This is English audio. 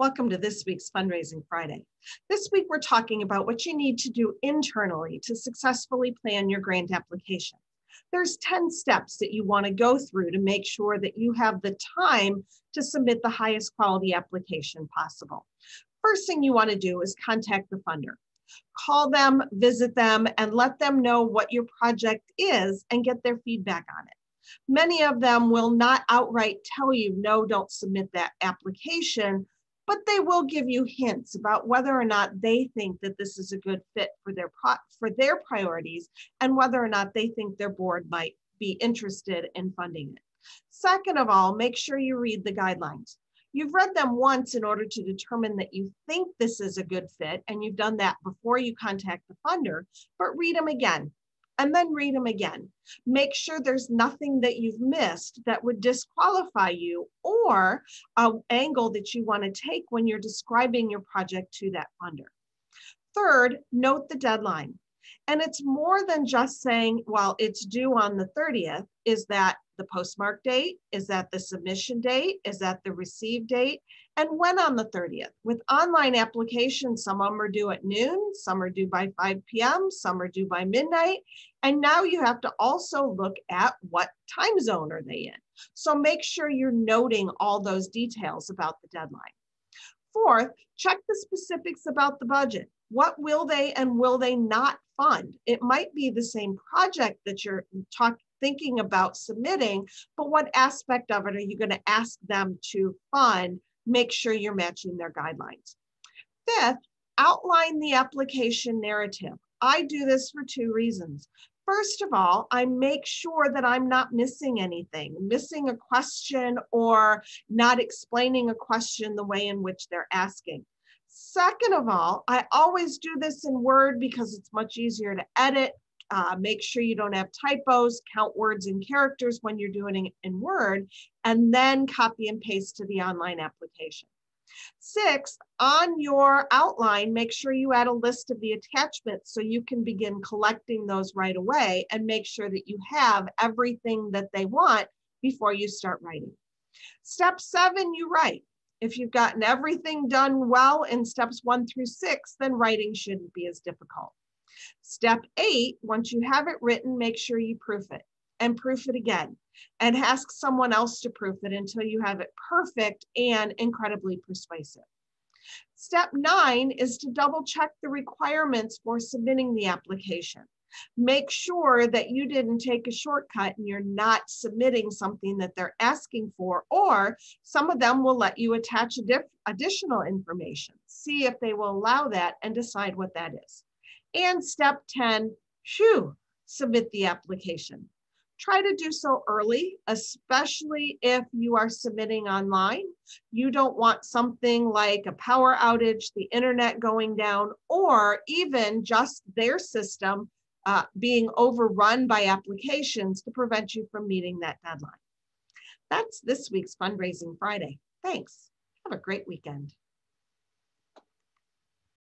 Welcome to this week's Fundraising Friday. This week, we're talking about what you need to do internally to successfully plan your grant application. There's 10 steps that you want to go through to make sure that you have the time to submit the highest quality application possible. First thing you want to do is contact the funder. Call them, visit them, and let them know what your project is and get their feedback on it. Many of them will not outright tell you, no, don't submit that application, but they will give you hints about whether or not they think that this is a good fit for their priorities and whether or not they think their board might be interested in funding it. Second of all, make sure you read the guidelines. You've read them once in order to determine that you think this is a good fit, and you've done that before you contact the funder, but read them again. And then read them again. Make sure there's nothing that you've missed that would disqualify you or an angle that you want to take when you're describing your project to that funder. Third, note the deadline. And it's more than just saying, well, it's due on the 30th. Is that the postmark date? Is that the submission date? Is that the receive date? And when on the 30th? With online applications, some of them are due at noon, some are due by 5 p.m., some are due by midnight. And now you have to also look at what time zone are they in. So make sure you're noting all those details about the deadline. Fourth, check the specifics about the budget. What will they and will they not fund? It might be the same project that you're thinking about submitting, but what aspect of it are you going to ask them to fund? Make sure you're matching their guidelines. Fifth, outline the application narrative. I do this for two reasons. First of all, I make sure that I'm not missing anything, missing a question or not explaining a question the way in which they're asking. Second of all, I always do this in Word because it's much easier to edit. Make sure you don't have typos, count words and characters when you're doing it in Word, and then copy and paste to the online application. Sixth, on your outline, make sure you add a list of the attachments so you can begin collecting those right away and make sure that you have everything that they want before you start writing. Step 7, you write. If you've gotten everything done well in steps 1 through 6, then writing shouldn't be as difficult. Step 8, once you have it written, make sure you proof it and proof it again and ask someone else to proof it until you have it perfect and incredibly persuasive. Step 9 is to double check the requirements for submitting the application. Make sure that you didn't take a shortcut and you're not submitting something that they're asking for, or some of them will let you attach additional information. See if they will allow that and decide what that is. And step 10, submit the application. Try to do so early, especially if you are submitting online. You don't want something like a power outage, the internet going down, or even just their system being overrun by applications to prevent you from meeting that deadline. That's this week's Fundraising Friday. Thanks. Have a great weekend.